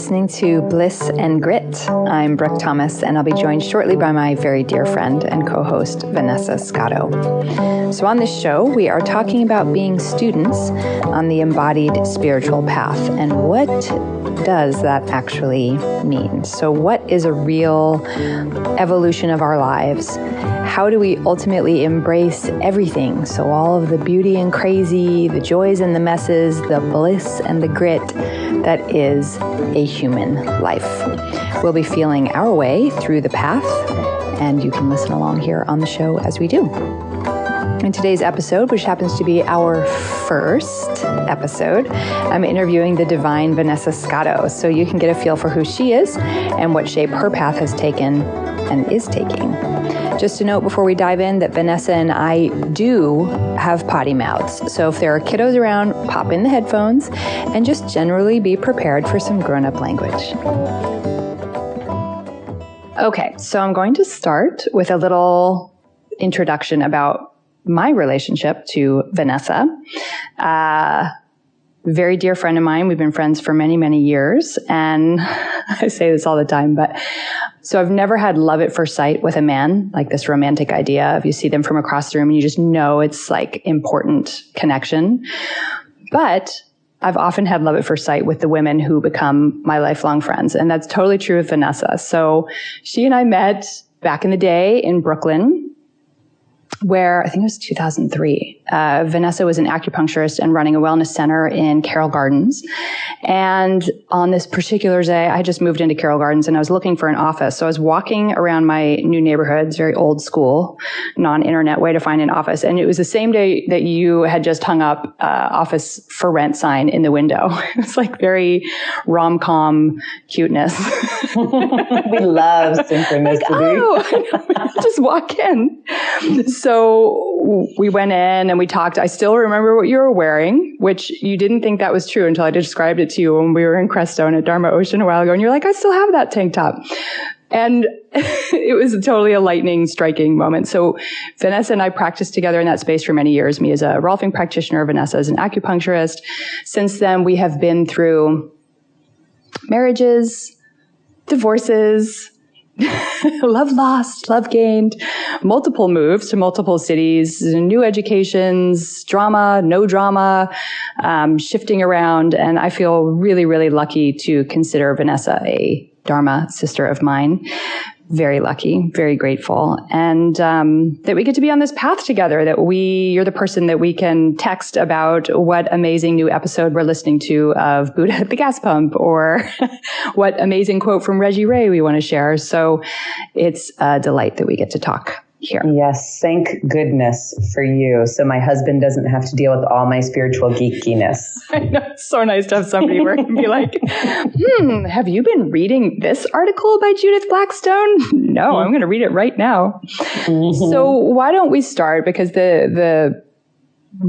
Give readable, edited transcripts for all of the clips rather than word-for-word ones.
listening to Bliss and Grit. I'm Brooke Thomas, and I'll be joined shortly by my very dear friend and co-host, Vanessa Scotto. So on this show, we are talking about being students on the embodied spiritual path, and what does that actually mean? So what is a real evolution of our lives? How do we ultimately embrace everything? So all of the beauty and crazy, the joys and the messes, the bliss and the grit that is a human life. We'll be feeling our way through the path, and you can listen along here on the show as we do. In today's episode, which happens to be our first episode, I'm interviewing the divine Vanessa Scotto, so you can get a feel for who she is and what shape her path has taken and is taking. Just a note before we dive in that Vanessa and I do have potty mouths. So if there are kiddos around, pop in the headphones and just generally be prepared for some grown-up language. Okay, so I'm going to start with a little introduction about my relationship to Vanessa. Very dear friend of mine. We've been friends for many, many years. And I say this all the time, but so I've never had love at first sight with a man, like this romantic idea of you see them from across the room and you just know it's like important connection. But I've often had love at first sight with the women who become my lifelong friends. And that's totally true with Vanessa. So she and I met back in the day in Brooklyn, where I think it was 2003. Vanessa was an acupuncturist and running a wellness center in Carroll Gardens. And on this particular day, I just moved into Carroll Gardens and I was looking for an office. So I was walking around my new neighborhood. It's very old school, non-internet way to find an office. And it was the same day that you had just hung up office for rent sign in the window. It was like very rom-com cuteness. We love synchronicity. Like, oh, just walk in. So we went in and we talked. I still remember what you were wearing, which you didn't think that was true until I described it to you when we were in Crestone at Dharma Ocean a while ago. And you're like, I still have that tank top. And it was totally a lightning striking moment. So Vanessa and I practiced together in that space for many years, me as a Rolfing practitioner, Vanessa as an acupuncturist. Since then, we have been through marriages, divorces, love lost, love gained, multiple moves to multiple cities, new educations, drama, no drama, shifting around. And I feel really, really lucky to consider Vanessa a Dharma sister of mine. Very lucky, very grateful. And that we get to be on this path together, that you're the person that we can text about what amazing new episode we're listening to of Buddha at the gas pump, or what amazing quote from Reggie Ray we want to share. So it's a delight that we get to talk here. Yes, thank goodness for you. So my husband doesn't have to deal with all my spiritual geekiness. I know, it's so nice to have somebody where you can be like, have you been reading this article by Judith Blackstone? No, I'm going to read it right now. Mm-hmm. So why don't we start? Because the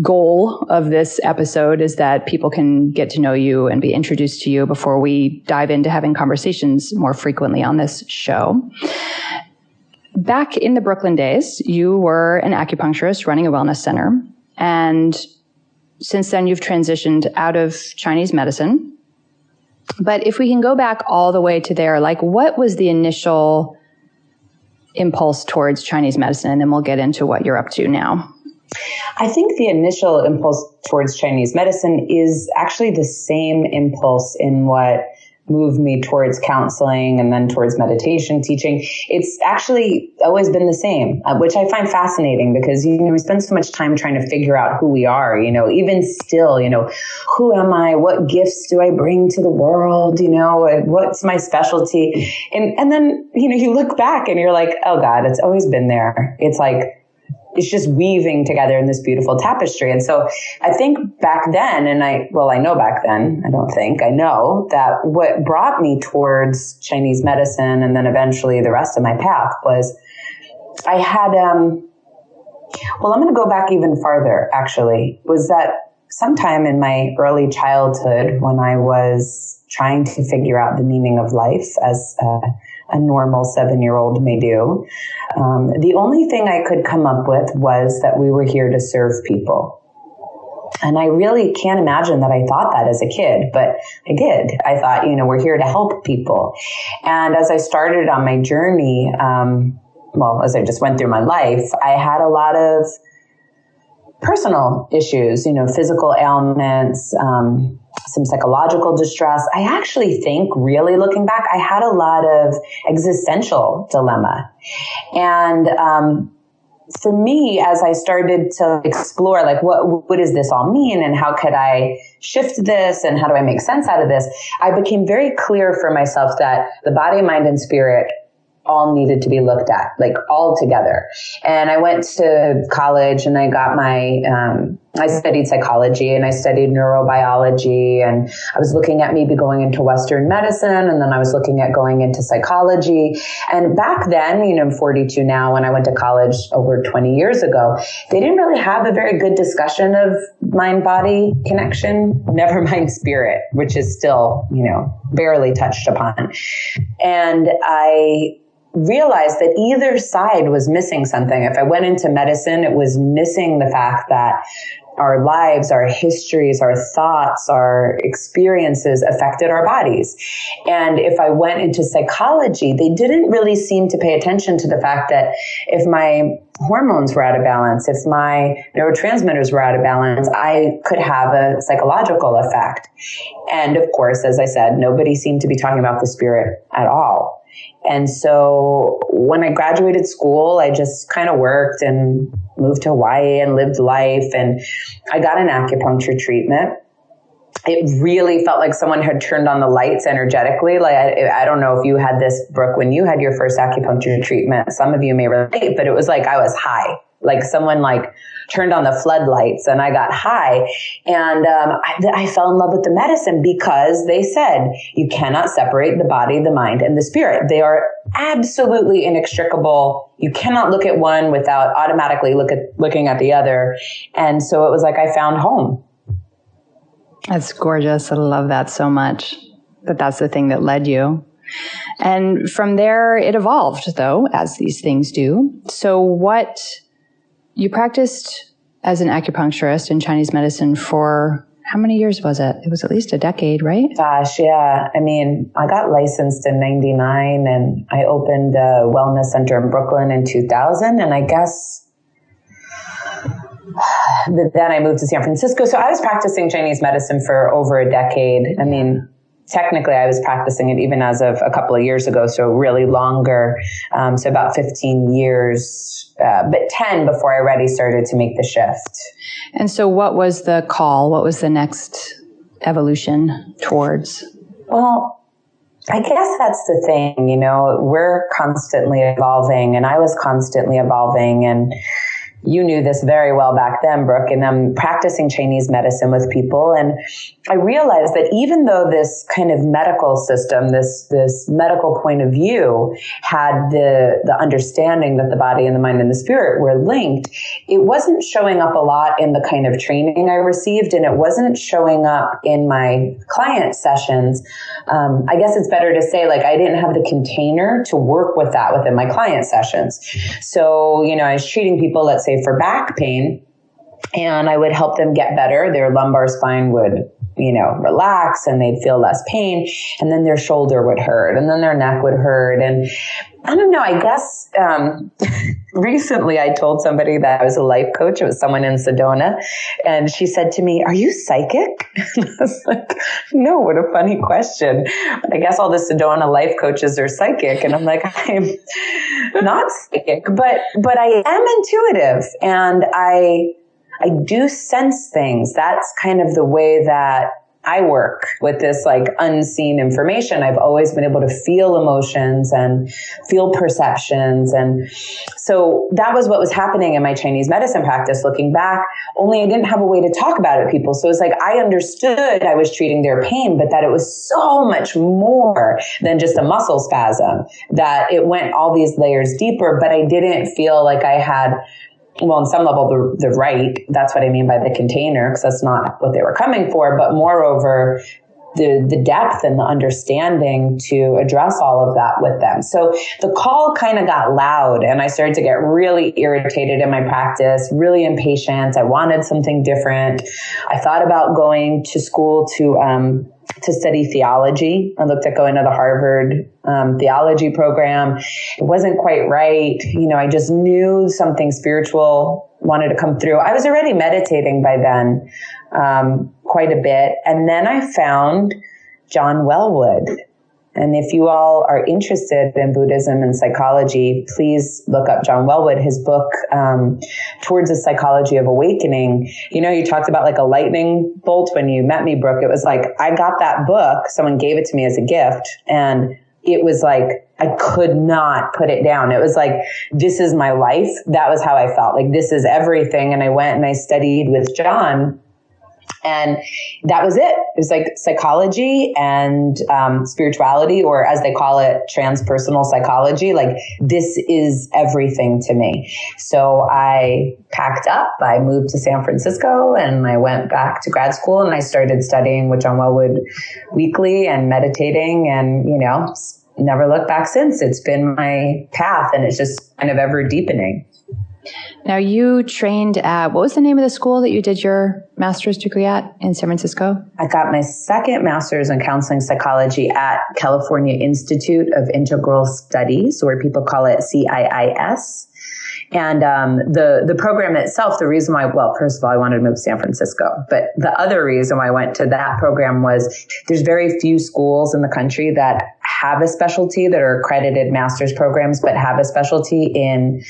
goal of this episode is that people can get to know you and be introduced to you before we dive into having conversations more frequently on this show. Back in the Brooklyn days, you were an acupuncturist running a wellness center. And since then, you've transitioned out of Chinese medicine. But if we can go back all the way to there, like what was the initial impulse towards Chinese medicine? And then we'll get into what you're up to now. I think the initial impulse towards Chinese medicine is actually the same impulse in what moved me towards counseling and then towards meditation teaching. It's actually always been the same, which I find fascinating because, we spend so much time trying to figure out who we are, even still, who am I? What gifts do I bring to the world? What's my specialty? And then, you look back and you're like, oh God, it's always been there. It's like, it's just weaving together in this beautiful tapestry. And so I think back then, I know back then, I know that what brought me towards Chinese medicine and then eventually the rest of my path was I had, I'm going to go back even farther actually, was that sometime in my early childhood when I was trying to figure out the meaning of life as a normal 7-year-old may do. The only thing I could come up with was that we were here to serve people. And I really can't imagine that I thought that as a kid, but I did. I thought, we're here to help people. And as I started on my journey, as I just went through my life, I had a lot of personal issues, physical ailments, some psychological distress. I actually think, really looking back, I had a lot of existential dilemma. And for me, as I started to explore, like, what does this all mean, and how could I shift this, and how do I make sense out of this, I became very clear for myself that the body, mind, and spirit all needed to be looked at, like all together. And I went to college and I got I studied psychology and I studied neurobiology, and I was looking at maybe going into Western medicine, and then I was looking at going into psychology. And back then, I'm 42 now, when I went to college over 20 years ago, they didn't really have a very good discussion of mind-body connection, never mind spirit, which is still, barely touched upon. And I realized that either side was missing something. If I went into medicine, it was missing the fact that our lives, our histories, our thoughts, our experiences affected our bodies. And if I went into psychology, they didn't really seem to pay attention to the fact that if my hormones were out of balance, if my neurotransmitters were out of balance, I could have a psychological effect. And of course, as I said, nobody seemed to be talking about the spirit at all. And so when I graduated school, I just kind of worked and moved to Hawaii and lived life. And I got an acupuncture treatment. It really felt like someone had turned on the lights energetically. Like, I don't know if you had this, Brooke, when you had your first acupuncture treatment. Some of you may relate, but it was like I was high. Like someone turned on the floodlights and I got high. And I fell in love with the medicine because they said you cannot separate the body, the mind, and the spirit. They are absolutely inextricable. You cannot look at one without automatically looking at the other. And so it was like I found home. That's gorgeous. I love that so much, that's the thing that led you. And from there, it evolved, though, as these things do. So you practiced as an acupuncturist in Chinese medicine for how many years was it? It was at least a decade, right? Gosh, yeah. I mean, I got licensed in 99 and I opened a wellness center in Brooklyn in 2000. And I guess then I moved to San Francisco. So I was practicing Chinese medicine for over a decade. I mean, technically, I was practicing it even as of a couple of years ago, so really longer. So about 15 years, but 10 before I already started to make the shift. And so what was the call? What was the next evolution towards? Well, I guess that's the thing, we're constantly evolving, and I was constantly evolving, and you knew this very well back then, Brooke, and I'm practicing Chinese medicine with people. And I realized that even though this kind of medical system, this medical point of view had the understanding that the body and the mind and the spirit were linked, it wasn't showing up a lot in the kind of training I received, and it wasn't showing up in my client sessions. I guess it's better to say, I didn't have the container to work with that within my client sessions. So, I was treating people, let's say, for back pain, and I would help them get better. Their lumbar spine would, relax, and they'd feel less pain. And then their shoulder would hurt, and then their neck would hurt. And I don't know, I guess, recently I told somebody that I was a life coach. It was someone in Sedona. And she said to me, "Are you psychic?" And I was like, "No, what a funny question. But I guess all the Sedona life coaches are psychic." And I'm like, "I'm not psychic, but I am intuitive, and I do sense things." That's kind of the way that I work with this unseen information. I've always been able to feel emotions and feel perceptions. And so that was what was happening in my Chinese medicine practice looking back, only I didn't have a way to talk about it with people. So it's I understood I was treating their pain, but that it was so much more than just a muscle spasm, that it went all these layers deeper, but I didn't feel like I had, well, on some level, the right. That's what I mean by the container, because that's not what they were coming for. But moreover, the depth and the understanding to address all of that with them. So the call kind of got loud, and I started to get really irritated in my practice, really impatient. I wanted something different. I thought about going to school to study theology. I looked at going to the Harvard theology program. It wasn't quite right. I just knew something spiritual wanted to come through. I was already meditating by then, quite a bit. And then I found John Welwood. And if you all are interested in Buddhism and psychology, please look up John Welwood, his book, Towards the Psychology of Awakening. You talked about like a lightning bolt when you met me, Brooke. It was like, I got that book. Someone gave it to me as a gift. And it was like, I could not put it down. It was like, this is my life. That was how I felt. Like, this is everything. And I went and I studied with John. And that was it. It was like psychology and spirituality, or as they call it, transpersonal psychology. Like, this is everything to me. So I packed up, I moved to San Francisco, and I went back to grad school, and I started studying with John Welwood weekly and meditating, and, never looked back since. It's been my path, and it's just kind of ever deepening. Now, you trained at, what was the name of the school that you did your master's degree at in San Francisco? I got my second master's in counseling psychology at California Institute of Integral Studies, or people call it CIIS. And the program itself, the reason why, well, first of all, I wanted to move to San Francisco. But the other reason why I went to that program was there's very few schools in the country that have a specialty, that are accredited master's programs, but have a specialty in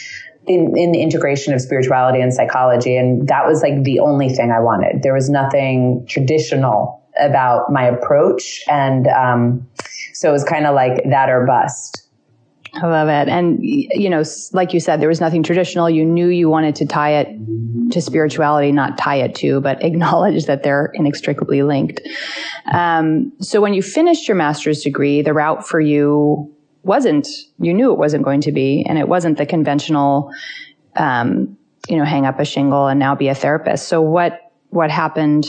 the integration of spirituality and psychology. And that was like the only thing I wanted. There was nothing traditional about my approach. And so it was kind of like that or bust. I love it. And, like you said, there was nothing traditional. You knew you wanted to tie it to spirituality, not tie it to, but acknowledge that they're inextricably linked. So when you finished your master's degree, the route for you you knew it wasn't going to be, and it wasn't the conventional, hang up a shingle and now be a therapist. So what happened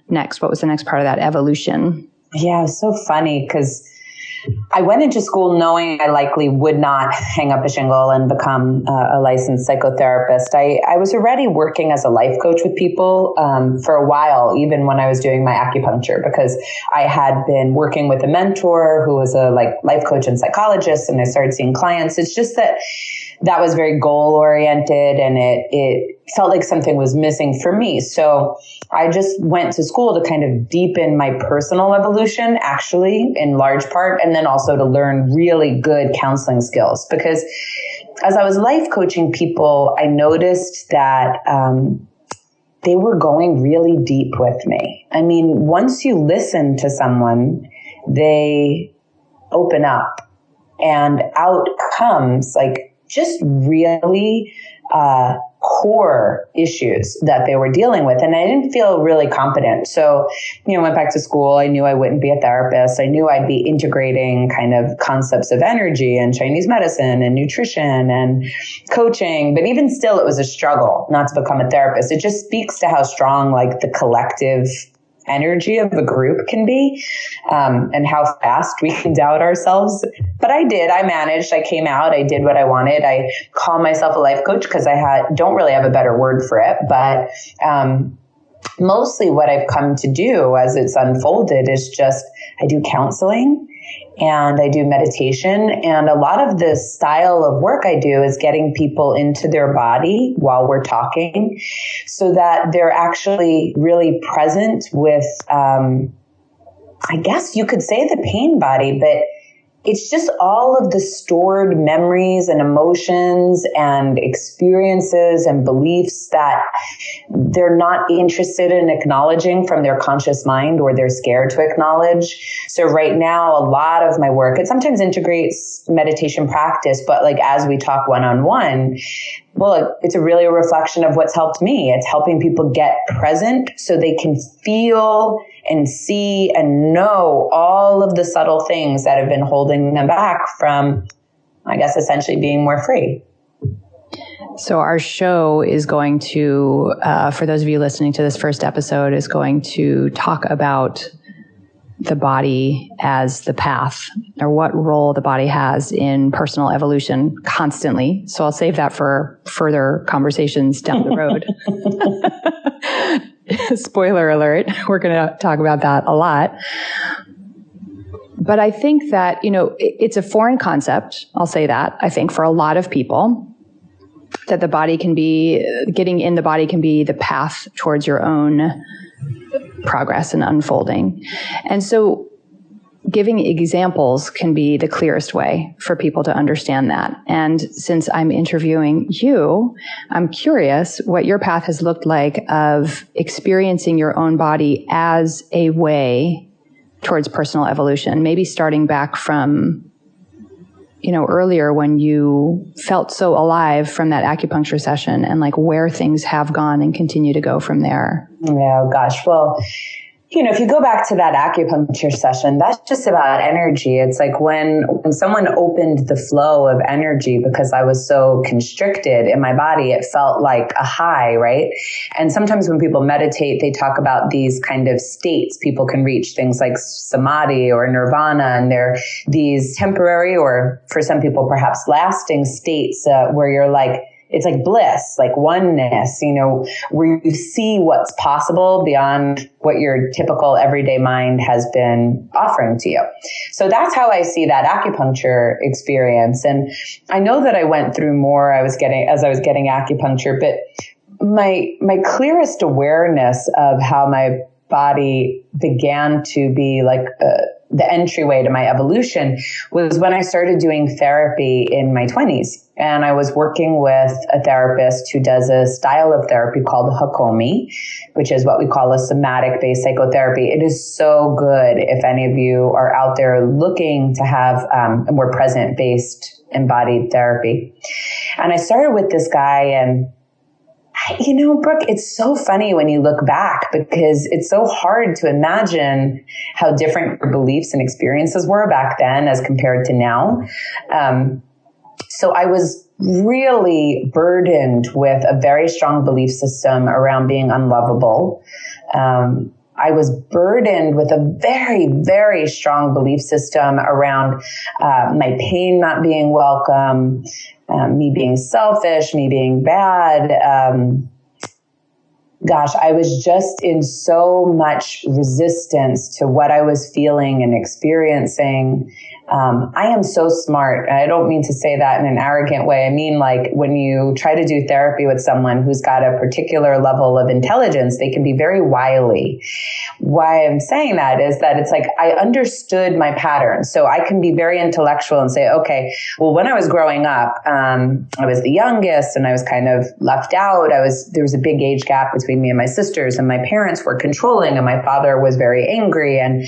next? What was the next part of that evolution? Yeah, it was so funny because I went into school knowing I likely would not hang up a shingle and become a licensed psychotherapist. I was already working as a life coach with people for a while, even when I was doing my acupuncture, because I had been working with a mentor who was a life coach and psychologist, and I started seeing clients. It's just that was very goal oriented, and it felt like something was missing for me. So I just went to school to kind of deepen my personal evolution, actually, in large part, and then also to learn really good counseling skills. Because as I was life coaching people, I noticed that they were going really deep with me. I mean, once you listen to someone, they open up, and out comes just really core issues that they were dealing with. And I didn't feel really competent. So, went back to school. I knew I wouldn't be a therapist. I knew I'd be integrating kind of concepts of energy and Chinese medicine and nutrition and coaching. But even still, it was a struggle not to become a therapist. It just speaks to how strong the collective energy of a group can be, and how fast we can doubt ourselves. But I managed, I came out, I did what I wanted. I call myself a life coach because don't really have a better word for it. But mostly what I've come to do as it's unfolded is just, I do counseling and I do meditation. And a lot of the style of work I do is getting people into their body while we're talking so that they're actually really present with, I guess you could say the pain body, but it's just all of the stored memories and emotions and experiences and beliefs that they're not interested in acknowledging from their conscious mind, or they're scared to acknowledge. So right now, a lot of my work, it sometimes integrates meditation practice, but as we talk one-on-one, well, it's really a reflection of what's helped me. It's helping people get present so they can feel and see and know all of the subtle things that have been holding them back from, I guess, essentially being more free. So our show is going to, for those of you listening to this first episode, is going to talk about the body as the path, or what role the body has in personal evolution constantly. So I'll save that for further conversations down the road. Spoiler alert, we're going to talk about that a lot. But I think that, it's a foreign concept. I'll say that. I think for a lot of people, that getting in the body can be the path towards your own progress and unfolding. And so giving examples can be the clearest way for people to understand that. And since I'm interviewing you, I'm curious what your path has looked like of experiencing your own body as a way towards personal evolution, maybe starting back from, earlier when you felt so alive from that acupuncture session, and like where things have gone and continue to go from there. Yeah, gosh. Well, if you go back to that acupuncture session, that's just about energy. It's like when someone opened the flow of energy, because I was so constricted in my body, it felt like a high, right? And sometimes when people meditate, they talk about these kind of states people can reach, things like samadhi or nirvana, and they're these temporary, or for some people perhaps lasting states where you're like, it's like bliss, like oneness, where you see what's possible beyond what your typical everyday mind has been offering to you. So that's how I see that acupuncture experience. And I know that I went through more as I was getting acupuncture, but my clearest awareness of how my body began to be like the entryway to my evolution was when I started doing therapy in my 20s. And I was working with a therapist who does a style of therapy called Hakomi, which is what we call a somatic-based psychotherapy. It is so good if any of you are out there looking to have a more present-based embodied therapy. And I started with this guy, and Brooke, it's so funny when you look back, because it's so hard to imagine how different your beliefs and experiences were back then as compared to now. So I was really burdened with a very strong belief system around being unlovable. I was burdened with a very, very strong belief system around my pain not being welcome, me being selfish, me being bad. I was just in so much resistance to what I was feeling and experiencing. I am so smart. I don't mean to say that in an arrogant way. I mean, like when you try to do therapy with someone who's got a particular level of intelligence, they can be very wily. Why I'm saying that is that it's like I understood my patterns. So I can be very intellectual and say, okay, well, when I was growing up, I was the youngest and I was kind of left out. There was a big age gap between me and my sisters, and my parents were controlling, and my father was very angry, and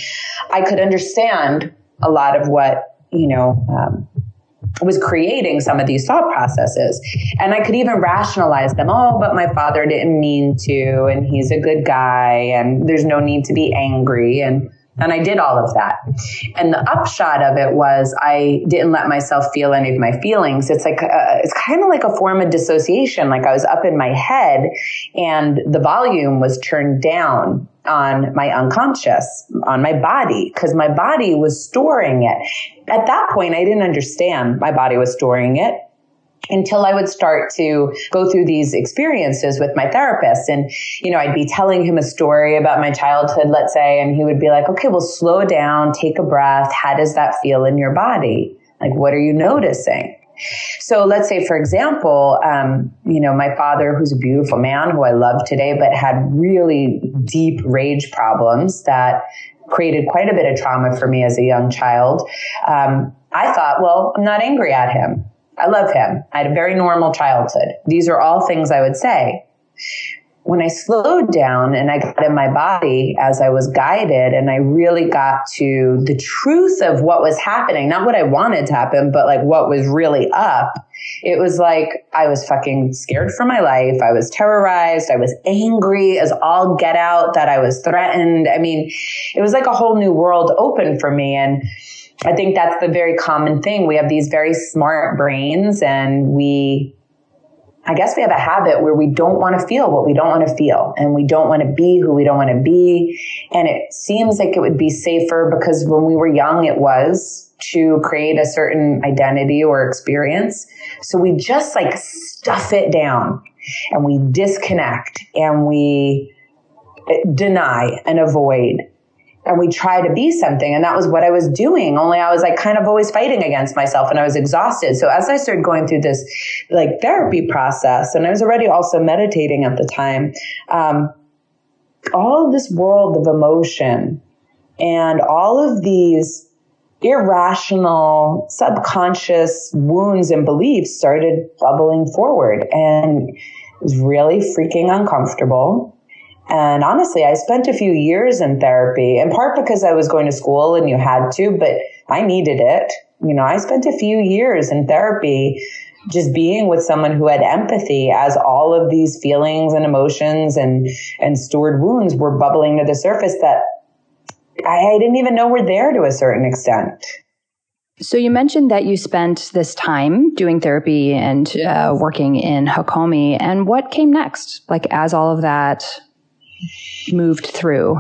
I could understand a lot of what, was creating some of these thought processes. And I could even rationalize them. Oh, but my father didn't mean to, and he's a good guy, and there's no need to be angry. And I did all of that. And the upshot of it was I didn't let myself feel any of my feelings. It's like, it's kind of like a form of dissociation. Like I was up in my head and the volume was turned down on my unconscious, on my body, because my body was storing it. At that point, I didn't understand my body was storing it until I would start to go through these experiences with my therapist. And, I'd be telling him a story about my childhood, let's say, and he would be like, okay, well, slow down, take a breath. How does that feel in your body? Like, what are you noticing? So let's say, for example, my father, who's a beautiful man who I love today, but had really deep rage problems that created quite a bit of trauma for me as a young child. I thought, well, I'm not angry at him. I love him. I had a very normal childhood. These are all things I would say. When I slowed down and I got in my body as I was guided, and I really got to the truth of what was happening, not what I wanted to happen, but like what was really up, it was like I was fucking scared for my life. I was terrorized. I was angry as all get out that I was threatened. I mean, it was like a whole new world open for me. And I think that's the very common thing. We have these very smart brains, and we I guess we have a habit where we don't want to feel what we don't want to feel, and we don't want to be who we don't want to be. And it seems like it would be safer because when we were young, it was to create a certain identity or experience. So we just like stuff it down and we disconnect and we deny and avoid. And we try to be something. And that was what I was doing. Only I was like kind of always fighting against myself and I was exhausted. So as I started going through this like therapy process, and I was already also meditating at the time, all of this world of emotion and all of these irrational, subconscious wounds and beliefs started bubbling forward. And it was really freaking uncomfortable. And honestly, I spent a few years in therapy, in part because I was going to school and you had to, but I needed it. You know, I spent a few years in therapy just being with someone who had empathy as all of these feelings and emotions and stored wounds were bubbling to the surface that I didn't even know were there to a certain extent. So you mentioned that you spent this time doing therapy and working in Hakomi. And what came next? Like as all of that moved through?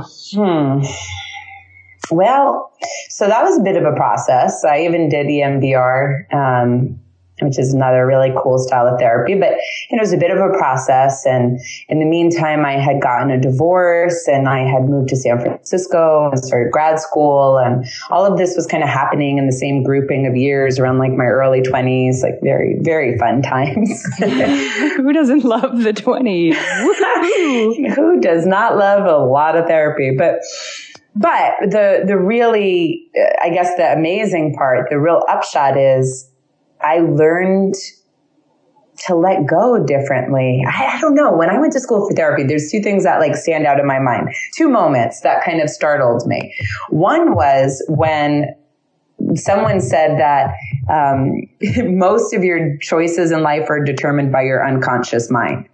Well, so that was a bit of a process. I even did EMDR, which is another really cool style of therapy, but it was a bit of a process. And in the meantime, I had gotten a divorce and I had moved to San Francisco and started grad school. And all of this was kind of happening in the same grouping of years around like my early 20s, like very, very fun times. Who doesn't love the 20s? Who does not love a lot of therapy? But the really, I guess the amazing part, the real upshot is I learned to let go differently. I don't know. When I went to school for therapy, there's two things that like stand out in my mind. Two moments that kind of startled me. One was when someone said that most of your choices in life are determined by your unconscious mind.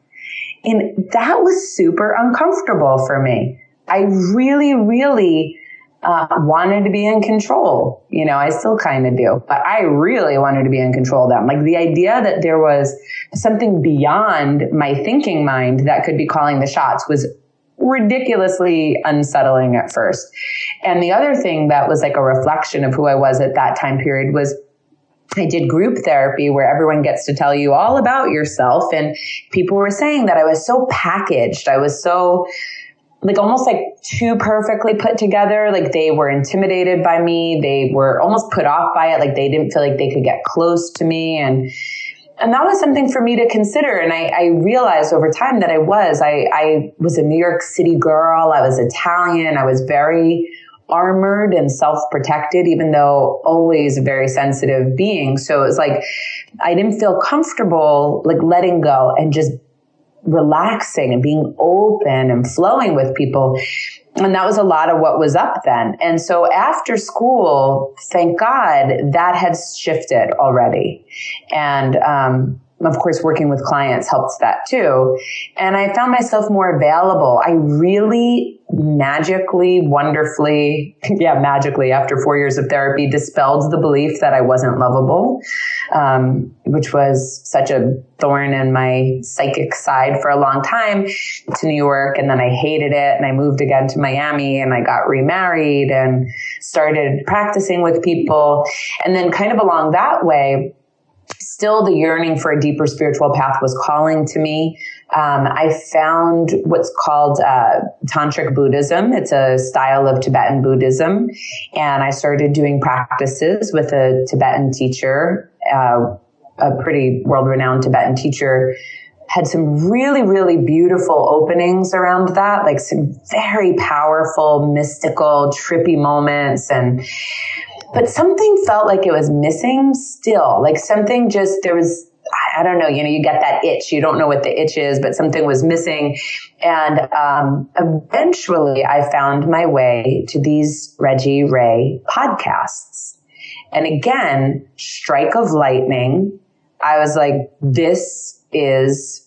And that was super uncomfortable for me. I really, really wanted to be in control. You know, I still kind of do, but I really wanted to be in control of them. Like the idea that there was something beyond my thinking mind that could be calling the shots was ridiculously unsettling at first. And the other thing that was like a reflection of who I was at that time period was I did group therapy where everyone gets to tell you all about yourself. And people were saying that I was so packaged. I was so like almost like too perfectly put together. Like they were intimidated by me. They were almost put off by it. Like they didn't feel like they could get close to me. And that was something for me to consider. And I realized over time that I was a New York City girl. I was Italian. I was very armored and self-protected, even though always a very sensitive being. So it was like, I didn't feel comfortable like letting go and just relaxing and being open and flowing with people. And that was a lot of what was up then. And so after school, thank God that had shifted already. And, of course, working with clients helps that too. And I found myself more available. I really magically, after 4 years of therapy, dispelled the belief that I wasn't lovable, which was such a thorn in my psychic side for a long time, to New York. And then I hated it. And I moved again to Miami and I got remarried and started practicing with people. And then kind of along that way, still the yearning for a deeper spiritual path was calling to me. I found what's called Tantric Buddhism. It's a style of Tibetan Buddhism. And I started doing practices with a Tibetan teacher, a pretty world-renowned Tibetan teacher. Had some really, really beautiful openings around that, like some very powerful, mystical, trippy moments. But something felt like it was missing still, like something just, there was, I don't know, you get that itch. You don't know what the itch is, but something was missing. And eventually I found my way to these Reggie Ray podcasts. And again, strike of lightning. I was like, this is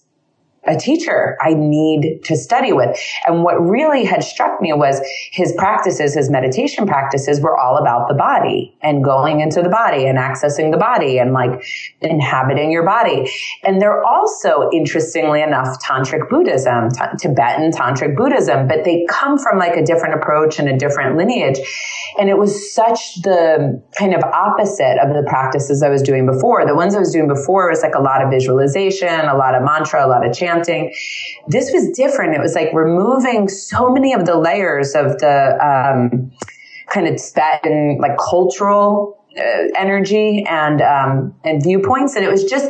a teacher I need to study with. And what really had struck me was his practices, his meditation practices were all about the body and going into the body and accessing the body and like inhabiting your body. And they're also, interestingly enough, Tantric Buddhism, Tibetan Tantric Buddhism, but they come from like a different approach and a different lineage. And it was such the kind of opposite of the practices I was doing before. The ones I was doing before was like a lot of visualization, a lot of mantra, a lot of chanting. This was different. It was like removing so many of the layers of the kind of Tibetan like cultural energy and viewpoints. And it was just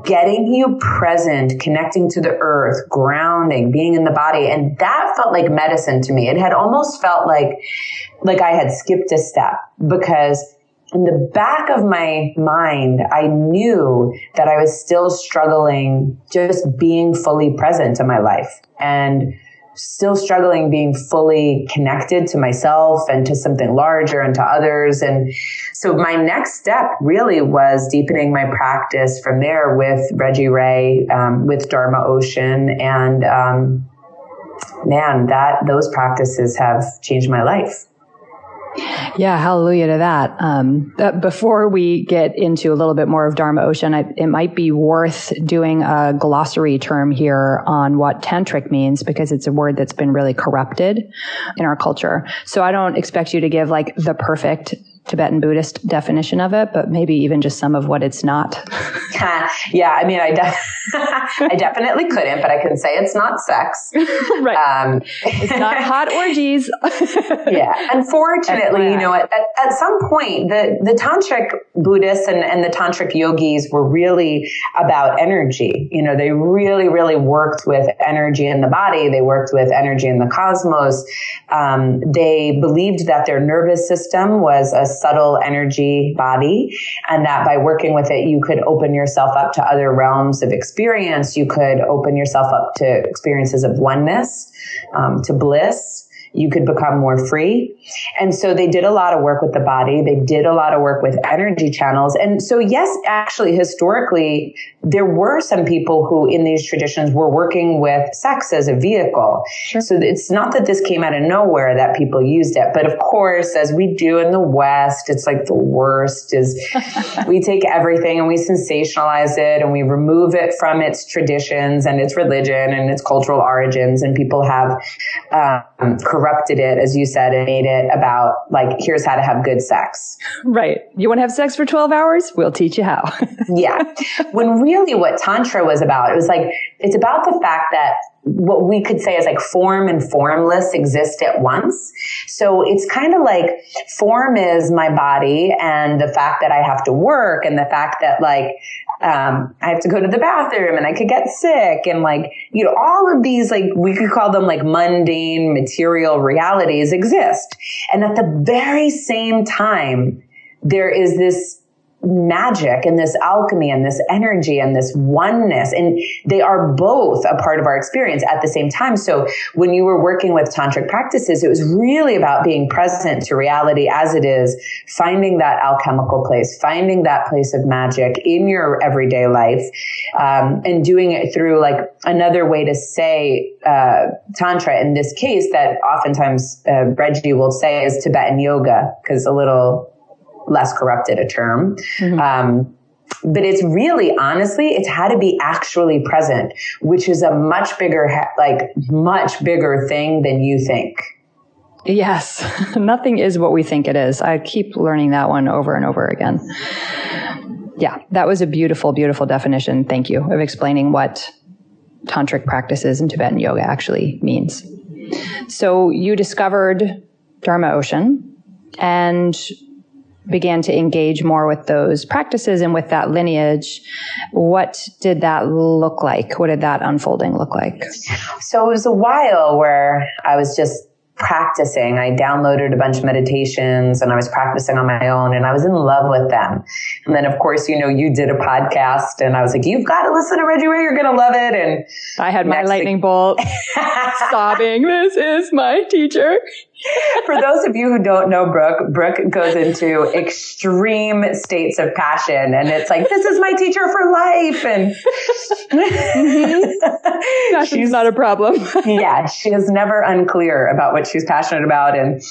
getting you present, connecting to the earth, grounding, being in the body. And that felt like medicine to me. It had almost felt like I had skipped a step, because in the back of my mind, I knew that I was still struggling just being fully present in my life, and still struggling being fully connected to myself and to something larger and to others. And so my next step really was deepening my practice from there with Reggie Ray, with Dharma Ocean. And man, those practices have changed my life. Yeah, hallelujah to that. Before we get into a little bit more of Dharma Ocean, it might be worth doing a glossary term here on what tantric means, because it's a word that's been really corrupted in our culture. So I don't expect you to give like the perfect Tibetan Buddhist definition of it, but maybe even just some of what it's not. Yeah, I mean, I definitely couldn't, but I can say it's not sex. Right. It's not hot orgies. Yeah. Unfortunately, you know, at some point, the Tantric Buddhists and the Tantric yogis were really about energy. You know, they really, really worked with energy in the body. They worked with energy in the cosmos. They believed that their nervous system was a subtle energy body, and that by working with it, you could open yourself up to other realms of experience. You could open yourself up to experiences of oneness, to bliss. You could become more free. And so they did a lot of work with the body. They did a lot of work with energy channels. And so, yes, actually, historically, there were some people who in these traditions were working with sex as a vehicle. Sure. So it's not that this came out of nowhere that people used it. But of course, as we do in the West, it's like the worst is we take everything and we sensationalize it and we remove it from its traditions and its religion and its cultural origins. And people have corrupted it, as you said, and made it about like, here's how to have good sex. Right. You want to have sex for 12 hours? We'll teach you how. Yeah. When really what Tantra was about, it was like, it's about the fact that what we could say is like form and formless exist at once. So it's kind of like form is my body and the fact that I have to work and the fact that like, I have to go to the bathroom and I could get sick and like, you know, all of these, like we could call them like mundane material realities exist. And at the very same time, there is this magic and this alchemy and this energy and this oneness. And they are both a part of our experience at the same time. So when you were working with tantric practices, it was really about being present to reality as it is, finding that alchemical place, finding that place of magic in your everyday life, and doing it through like another way to say Tantra in this case that oftentimes Reggie will say is Tibetan yoga, because a little less corrupted a term. Mm-hmm. But it's really, honestly, it's how to be actually present, which is a much bigger thing than you think. Yes. Nothing is what we think it is. I keep learning that one over and over again. Yeah, that was a beautiful, beautiful definition. Thank you, of explaining what tantric practices in Tibetan yoga actually means. So you discovered Dharma Ocean and began to engage more with those practices and with that lineage. What did that look like? What did that unfolding look like? So it was a while where I was just practicing. I downloaded a bunch of meditations and I was practicing on my own and I was in love with them. And then of course, you know, you did a podcast and I was like, you've got to listen to Reggie Ray. You're going to love it. And I had my lightning bolt sobbing. This is my teacher. For those of you who don't know Brooke goes into extreme states of passion, and it's like, this is my teacher for life. And she's not a problem. Yeah, she is never unclear about what she's passionate about. And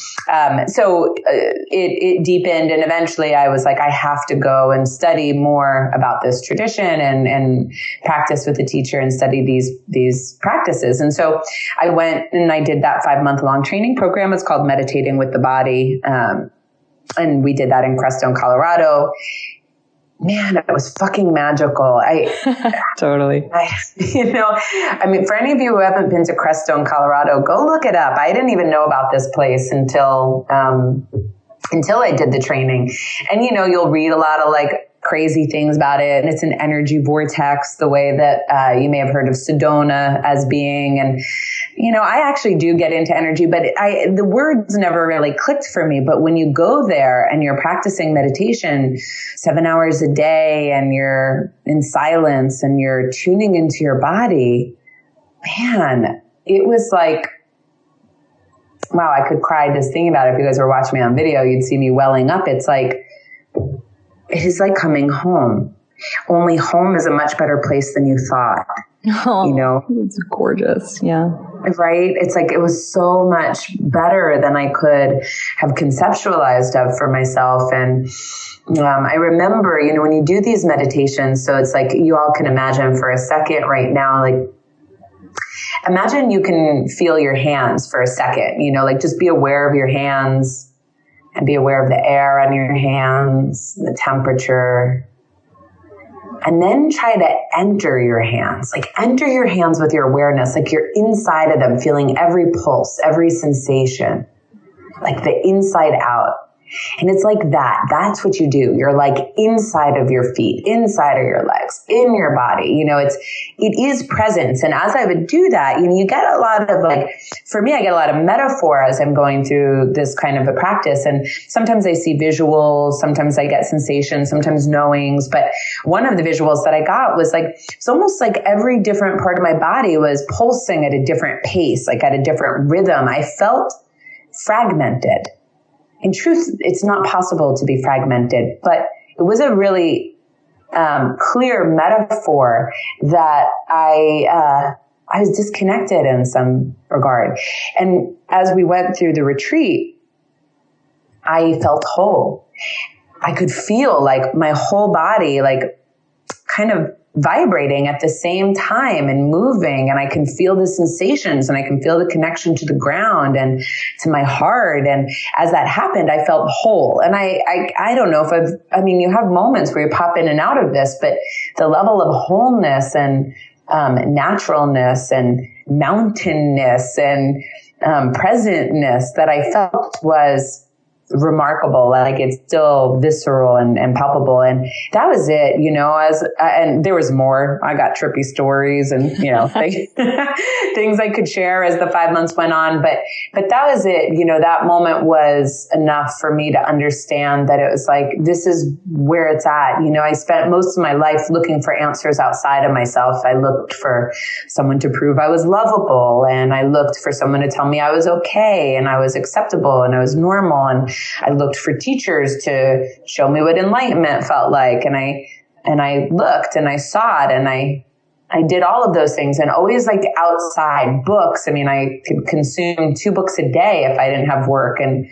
so it deepened. And eventually I was like, I have to go and study more about this tradition and practice with a teacher and study these practices. And so I went and I did that 5-month-long training program. It's called Meditating with the Body. And we did that in Crestone, Colorado. Man, it was fucking magical. Totally. For any of you who haven't been to Crestone, Colorado, go look it up. I didn't even know about this place until I did the training. And, you'll read a lot of like crazy things about it. And it's an energy vortex, the way that you may have heard of Sedona as being. And, I actually do get into energy, but the words never really clicked for me. But when you go there and you're practicing meditation 7 hours a day and you're in silence and you're tuning into your body, man, it was like, wow, I could cry just thinking about it. If you guys were watching me on video, you'd see me welling up. It's like, it is like coming home. Only home is a much better place than you thought. Oh, it's gorgeous. Yeah. Right? It's like, it was so much better than I could have conceptualized of for myself. And I remember, when you do these meditations, so it's like, you all can imagine for a second right now, like, imagine you can feel your hands for a second, like just be aware of your hands and be aware of the air on your hands, the temperature. And then try to enter your hands, with your awareness, like you're inside of them, feeling every pulse, every sensation, like the inside out. And it's like that. That's what you do. You're like inside of your feet, inside of your legs, in your body. It is presence. And as I would do that, you get a lot of for me, I get a lot of metaphor as I'm going through this kind of a practice. And sometimes I see visuals, sometimes I get sensations, sometimes knowings. But one of the visuals that I got was it's almost like every different part of my body was pulsing at a different pace, like at a different rhythm. I felt fragmented. In truth, it's not possible to be fragmented, but it was a really clear metaphor that I was disconnected in some regard. And as we went through the retreat, I felt whole. I could feel like my whole body, kind of vibrating at the same time and moving. And I can feel the sensations and I can feel the connection to the ground and to my heart. And as that happened, I felt whole. And I don't know if you have moments where you pop in and out of this, but the level of wholeness and naturalness and mountainness and presentness that I felt was remarkable. It's still visceral and palpable. And that was it, and there was more. I got trippy stories and, things I could share as the 5 months went on. But that was it. That moment was enough for me to understand that it was this is where it's at. I spent most of my life looking for answers outside of myself. I looked for someone to prove I was lovable, and I looked for someone to tell me I was okay and I was acceptable and I was normal. And I looked for teachers to show me what enlightenment felt like. And I looked and I saw it and I did all of those things, and always outside books. I could consume 2 books a day if I didn't have work. And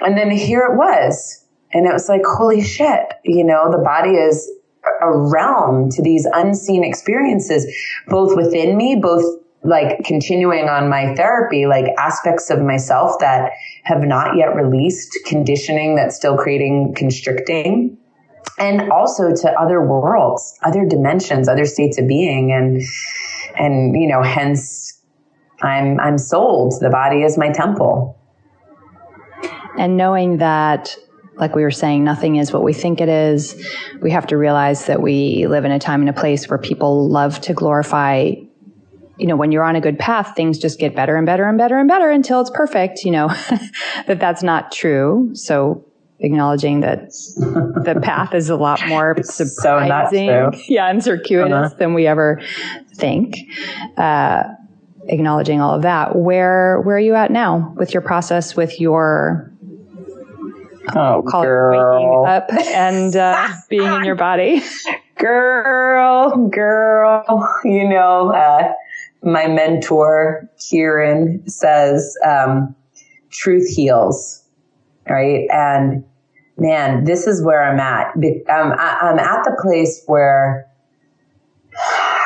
then here it was. And it was holy shit, the body is a realm to these unseen experiences, both within me, both continuing on my therapy, aspects of myself that have not yet released, conditioning that's still creating constricting, and also to other worlds, other dimensions, other states of being. And hence I'm sold. The body is my temple. And knowing that, like we were saying, nothing is what we think it is. We have to realize that we live in a time and a place where people love to glorify, when you're on a good path, things just get better and better and better and better until it's perfect, that's not true. So acknowledging that the path is a lot more surprising, and circuitous than we ever think. acknowledging all of that, where are you at now with your process, with your waking up and being in your body? Girl, my mentor, Kieran, says, truth heals, right? And man, this is where I'm at. I'm at the place where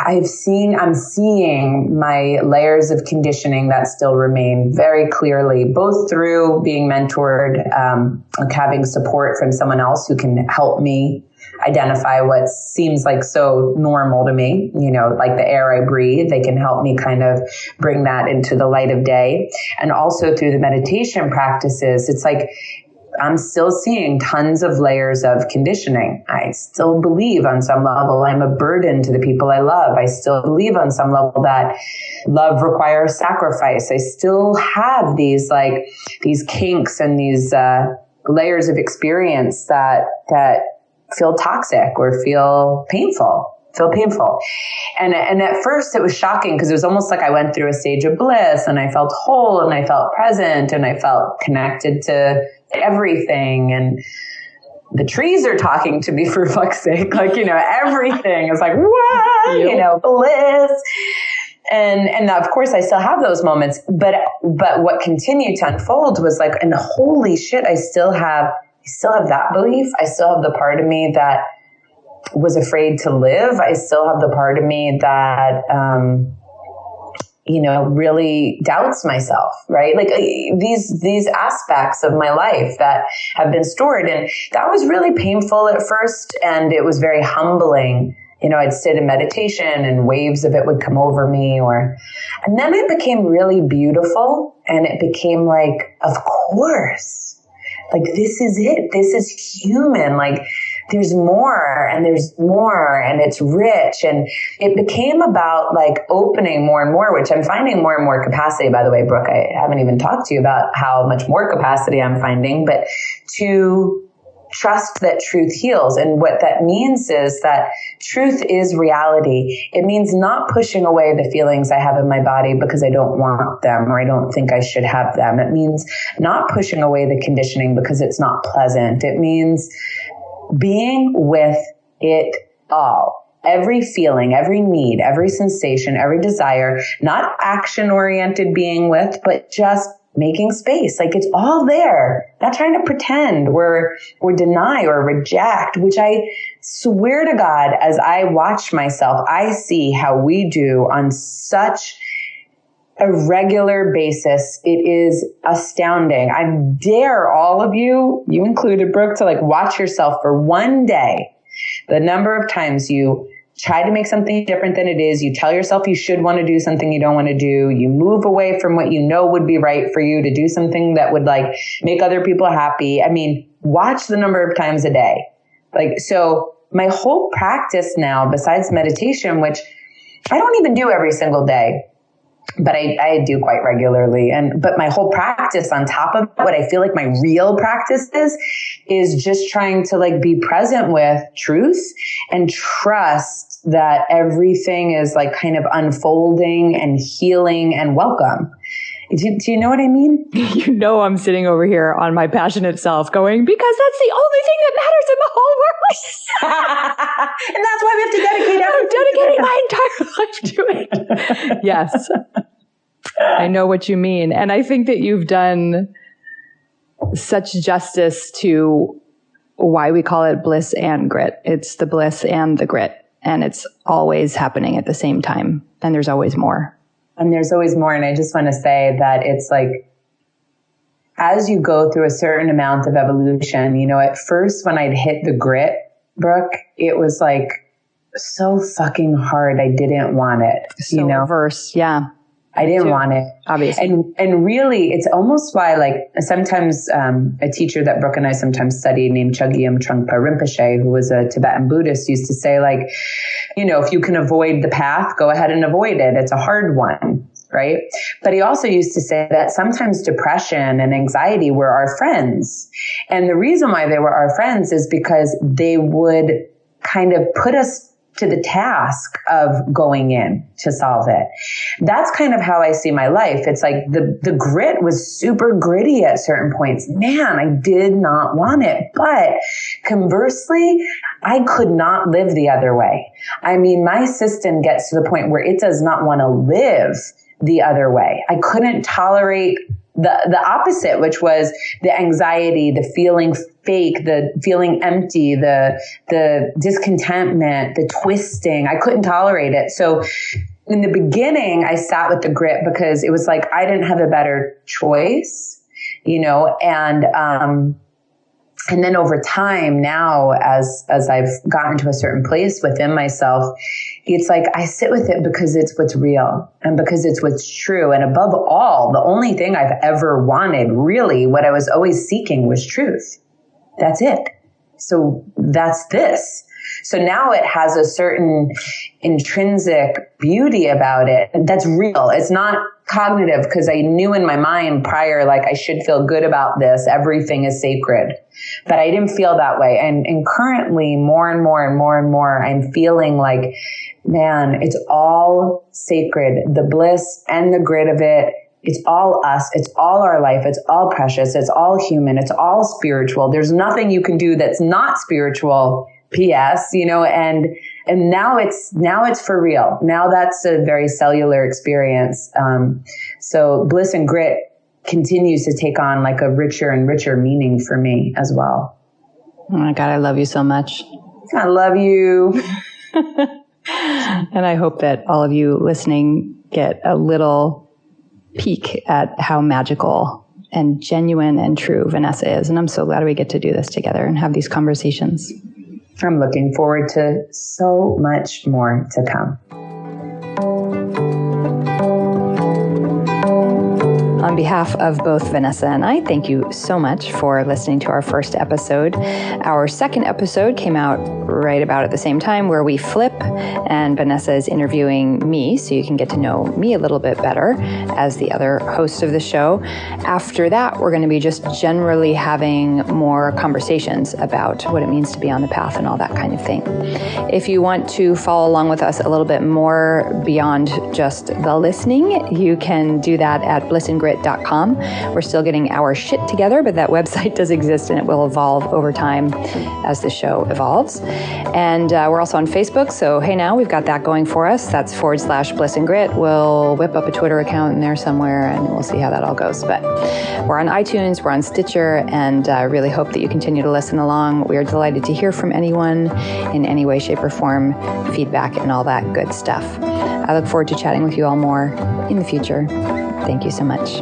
I'm seeing my layers of conditioning that still remain very clearly, both through being mentored, like having support from someone else who can help me identify what seems like so normal to me, like the air I breathe. They can help me kind of bring that into the light of day. And also through the meditation practices, it's like I'm still seeing tons of layers of conditioning. I still believe on some level I'm a burden to the people I love. I still believe on some level that love requires sacrifice. I still have these kinks and these layers of experience that feel toxic or feel painful. And at first it was shocking because it was almost like I went through a stage of bliss and I felt whole and I felt present and I felt connected to everything. And the trees are talking to me, for fuck's sake. Everything is like, what? Bliss. And of course I still have those moments, but what continued to unfold was like, and holy shit, I still have that belief. I still have the part of me that was afraid to live. I still have the part of me that, really doubts myself, right? Like these aspects of my life that have been stored. And that was really painful at first. And it was very humbling. I'd sit in meditation and waves of it would come over me and then it became really beautiful. And it became like, of course, like, this is it. This is human. Like, there's more and it's rich. And it became about like opening more and more, which I'm finding more and more capacity. By the way, Brooke, I haven't even talked to you about how much more capacity I'm finding, but to trust that truth heals. And what that means is that truth is reality. It means not pushing away the feelings I have in my body because I don't want them or I don't think I should have them. It means not pushing away the conditioning because it's not pleasant. It means being with it all. Every feeling, every need, every sensation, every desire, not action-oriented being with, but just making space. Like, it's all there. Not trying to pretend or deny or reject, which I swear to God, as I watch myself, I see how we do on such a regular basis. It is astounding. I dare all of you included, Brooke, to like watch yourself for one day. The number of times you try to make something different than it is. You tell yourself you should want to do something you don't want to do. You move away from what you know would be right for you to do something that would like make other people happy. I mean, watch the number of times a day. Like, so my whole practice now, besides meditation, which I don't even do every single day, but I do quite regularly. But my whole practice on top of what I feel like my real practice is just trying to like be present with truth and trust that everything is like kind of unfolding and healing and welcome. Do you know what I mean? I'm sitting over here on my passionate self going, because that's the only thing that matters in the whole world. And that's why we have to dedicate I'm dedicating my entire life to it. Yes. I know what you mean. And I think that you've done such justice to why we call it bliss and grit. It's the bliss and the grit. And it's always happening at the same time. And there's always more. And there's always more. And I just want to say that it's like, as you go through a certain amount of evolution, at first when I'd hit the grit, Brooke, it was like so fucking hard. I didn't want it. So reverse. Yeah. I didn't want it. Obviously. And really, it's almost why, like, sometimes a teacher that Brooke and I sometimes studied named Chogyam Trungpa Rinpoche, who was a Tibetan Buddhist, used to say, like, if you can avoid the path, go ahead and avoid it. It's a hard one, right? But he also used to say that sometimes depression and anxiety were our friends. And the reason why they were our friends is because they would kind of put us to the task of going in to solve it. That's kind of how I see my life. It's like the grit was super gritty at certain points. Man, I did not want it. But conversely, I could not live the other way. I mean, my system gets to the point where it does not want to live the other way. I couldn't tolerate the opposite, which was the anxiety, the feeling fake, the feeling empty, the discontentment, the twisting. I couldn't tolerate it. So in the beginning, I sat with the grit because it was like I didn't have a better choice, and then over time now, as I've gotten to a certain place within myself, it's like I sit with it because it's what's real and because it's what's true. And above all, the only thing I've ever wanted, really, what I was always seeking was truth. That's it. So that's this. So now it has a certain intrinsic beauty about it that's real. It's not cognitive, because I knew in my mind prior, like I should feel good about this. Everything is sacred. But I didn't feel that way. And currently more and more and more and more, I'm feeling like, man, it's all sacred. The bliss and the grit of it. It's all us. It's all our life. It's all precious. It's all human. It's all spiritual. There's nothing you can do that's not spiritual. P.S. And now it's for real. Now that's a very cellular experience. So bliss and grit continues to take on like a richer and richer meaning for me as well. Oh my God, I love you so much. I love you. And I hope that all of you listening get a little peek at how magical and genuine and true Vanessa is. And I'm so glad we get to do this together and have these conversations. I'm looking forward to so much more to come. On behalf of both Vanessa and I, thank you so much for listening to our first episode. Our second episode came out right about at the same time, where we flip, and Vanessa is interviewing me, so you can get to know me a little bit better as the other host of the show. After that, we're going to be just generally having more conversations about what it means to be on the path and all that kind of thing. If you want to follow along with us a little bit more beyond just the listening, you can do that at blissandgrit.com. We're still getting our shit together, but that website does exist and it will evolve over time as the show evolves. And we're also on Facebook. So, hey, now we've got that going for us. That's /blissandgrit. We'll whip up a Twitter account in there somewhere and we'll see how that all goes. But we're on iTunes, we're on Stitcher, and I really hope that you continue to listen along. We are delighted to hear from anyone in any way, shape, or form, feedback, and all that good stuff. I look forward to chatting with you all more in the future. Thank you so much.